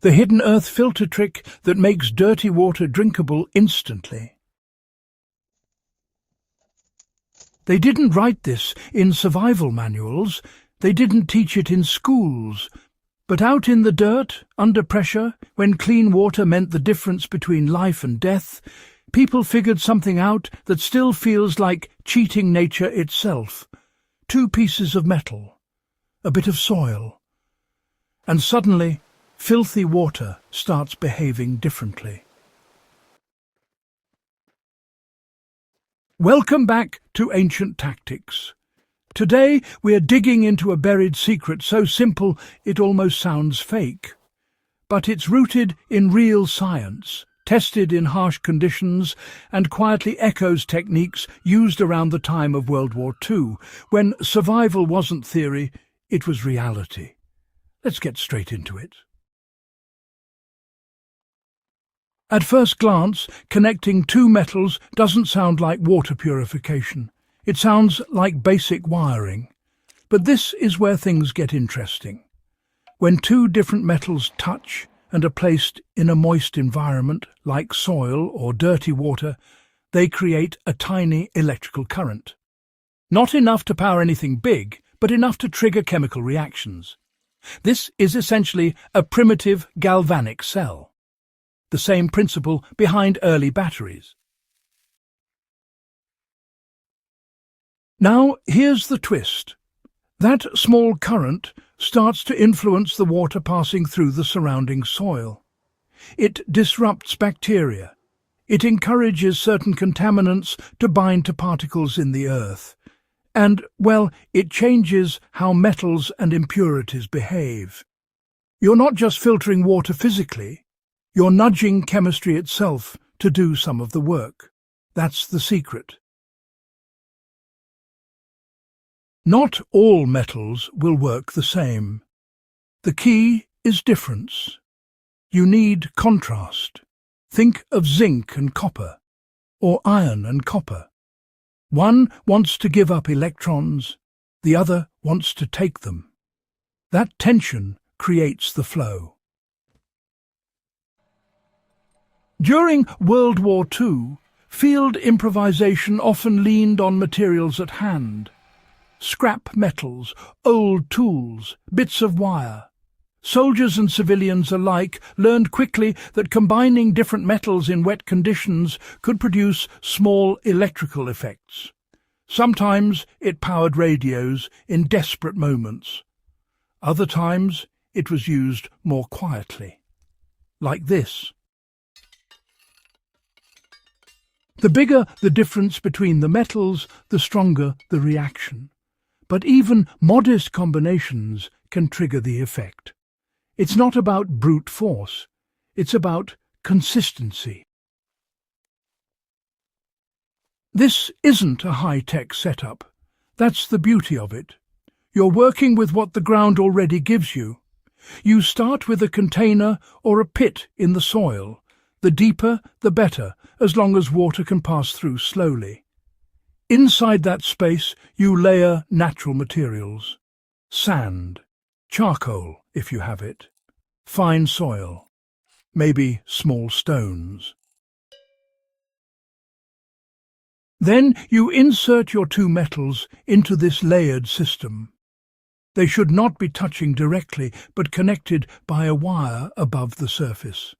the hidden earth filter trick that makes dirty water drinkable instantly. They didn't write this in survival manuals, they didn't teach it in schools, but out in the dirt, under pressure, when clean water meant the difference between life and death, people figured something out that still feels like cheating nature itself. 2 pieces of metal, a bit of soil, and suddenly filthy water starts behaving differently. Welcome back to Ancient Tactics. Today we are digging into a buried secret so simple it almost sounds fake. But it's rooted in real science, tested in harsh conditions, and quietly echoes techniques used around the time of World War II, when survival wasn't theory, it was reality. Let's get straight into it. At first glance, connecting 2 metals doesn't sound like water purification. It sounds like basic wiring. But this is where things get interesting. When 2 different metals touch and are placed in a moist environment, like soil or dirty water, they create a tiny electrical current. Not enough to power anything big, but enough to trigger chemical reactions. This is essentially a primitive galvanic cell. The same principle behind early batteries. Now, here's the twist. That small current starts to influence the water passing through the surrounding soil. It disrupts bacteria. It encourages certain contaminants to bind to particles in the earth. And, well, it changes how metals and impurities behave. You're not just filtering water physically, you're nudging chemistry itself to do some of the work. That's the secret. Not all metals will work the same. The key is difference. You need contrast. Think of zinc and copper, or iron and copper. One wants to give up electrons, the other wants to take them. That tension creates the flow. During World War II, field improvisation often leaned on materials at hand. Scrap metals, old tools, bits of wire. Soldiers and civilians alike learned quickly that combining different metals in wet conditions could produce small electrical effects. Sometimes it powered radios in desperate moments. Other times it was used more quietly. Like this. The bigger the difference between the metals, the stronger the reaction. But even modest combinations can trigger the effect. It's not about brute force, it's about consistency. This isn't a high-tech setup. That's the beauty of it. You're working with what the ground already gives you. You start with a container or a pit in the soil. The deeper, the better, as long as water can pass through slowly. Inside that space, you layer natural materials. Sand, charcoal, if you have it, fine soil, maybe small stones. Then you insert your 2 metals into this layered system. They should not be touching directly, but connected by a wire above the surface.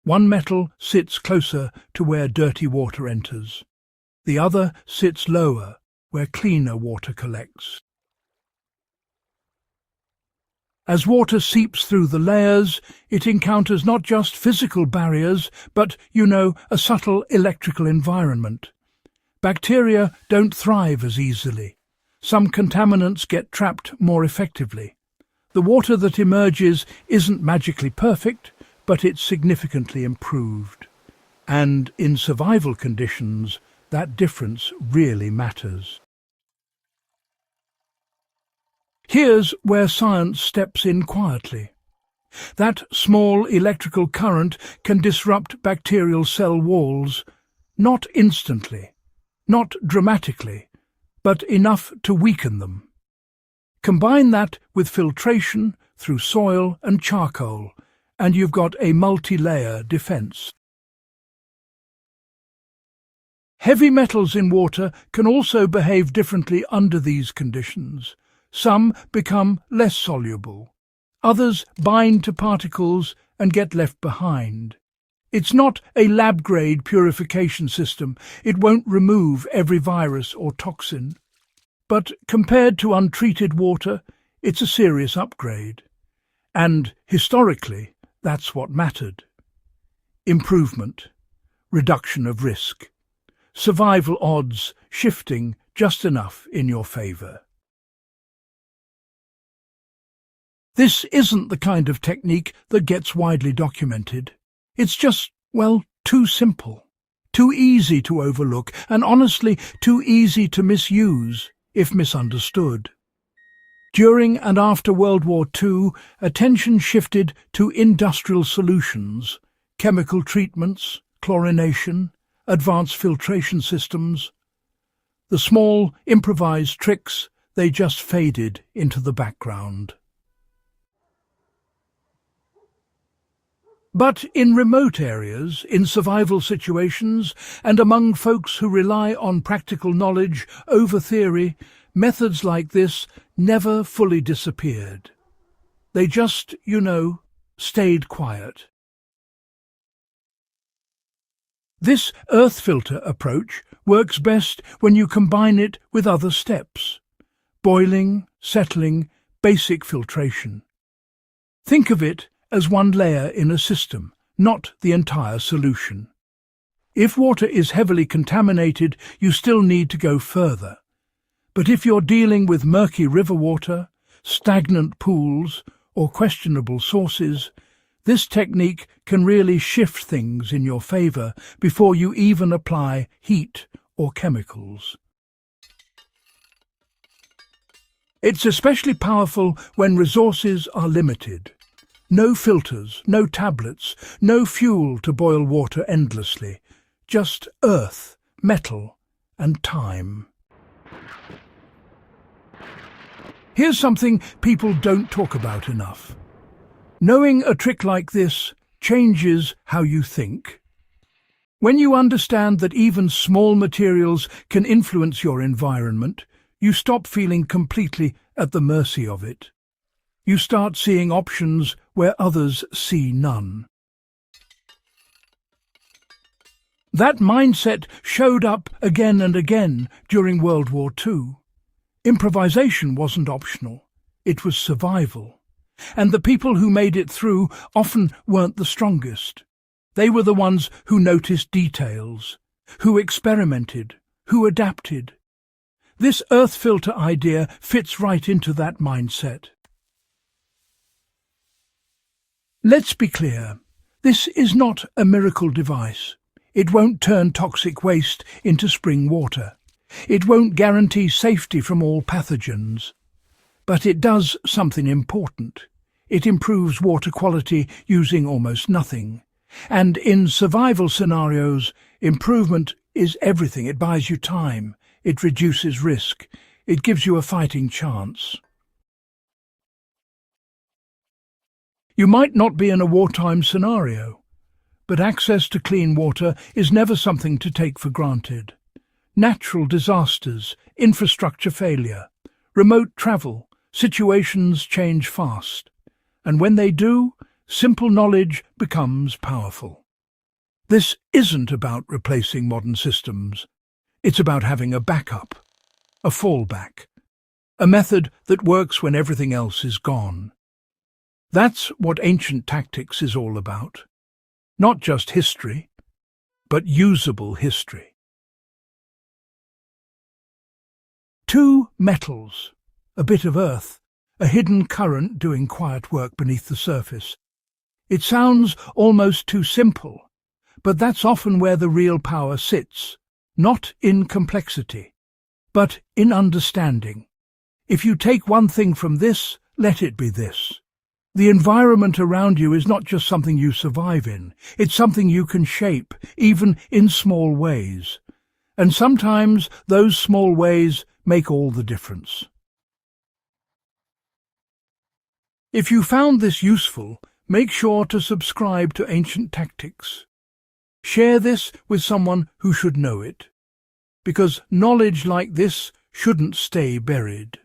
One metal sits closer to where dirty water enters. The other sits lower, where cleaner water collects. As water seeps through the layers, it encounters not just physical barriers, but, a subtle electrical environment. Bacteria don't thrive as easily. Some contaminants get trapped more effectively. The water that emerges isn't magically perfect, but it's significantly improved. And in survival conditions, that difference really matters. Here's where science steps in quietly. That small electrical current can disrupt bacterial cell walls, not instantly, not dramatically, but enough to weaken them. Combine that with filtration through soil and charcoal, and you've got a multi-layer defense. Heavy metals in water can also behave differently under these conditions. Some become less soluble. Others bind to particles and get left behind. It's not a lab-grade purification system. It won't remove every virus or toxin. But compared to untreated water, it's a serious upgrade. And historically, that's what mattered. Improvement, reduction of risk, survival odds shifting just enough in your favour. This isn't the kind of technique that gets widely documented. It's just, well, too simple, too easy to overlook, and honestly, too easy to misuse if misunderstood. During and after World War II, attention shifted to industrial solutions, chemical treatments, chlorination, advanced filtration systems. The small, improvised tricks, they just faded into the background. But in remote areas, in survival situations, and among folks who rely on practical knowledge over theory, methods like this never fully disappeared. They just, stayed quiet. This earth filter approach works best when you combine it with other steps: boiling, settling, basic filtration. Think of it as one layer in a system, not the entire solution. If water is heavily contaminated, you still need to go further. But if you're dealing with murky river water, stagnant pools, or questionable sources, this technique can really shift things in your favour before you even apply heat or chemicals. It's especially powerful when resources are limited. No filters, no tablets, no fuel to boil water endlessly. Just earth, metal, and time. Here's something people don't talk about enough. Knowing a trick like this changes how you think. When you understand that even small materials can influence your environment, you stop feeling completely at the mercy of it. You start seeing options where others see none. That mindset showed up again and again during World War II. Improvisation wasn't optional, it was survival. And the people who made it through often weren't the strongest. They were the ones who noticed details, who experimented, who adapted. This earth filter idea fits right into that mindset. Let's be clear, this is not a miracle device. It won't turn toxic waste into spring water. It won't guarantee safety from all pathogens. But it does something important. It improves water quality using almost nothing. And in survival scenarios, improvement is everything. It buys you time. It reduces risk. It gives you a fighting chance. You might not be in a wartime scenario, but access to clean water is never something to take for granted. Natural disasters, infrastructure failure, remote travel, situations change fast. And when they do, simple knowledge becomes powerful. This isn't about replacing modern systems. It's about having a backup, a fallback, a method that works when everything else is gone. That's what ancient tactics is all about. Not just history, but usable history. 2 metals, a bit of earth, a hidden current doing quiet work beneath the surface. It sounds almost too simple, but that's often where the real power sits, not in complexity, but in understanding. If you take one thing from this, let it be this. The environment around you is not just something you survive in, it's something you can shape, even in small ways. And sometimes those small ways make all the difference. If you found this useful, make sure to subscribe to Ancient Tactics. Share this with someone who should know it, because knowledge like this shouldn't stay buried.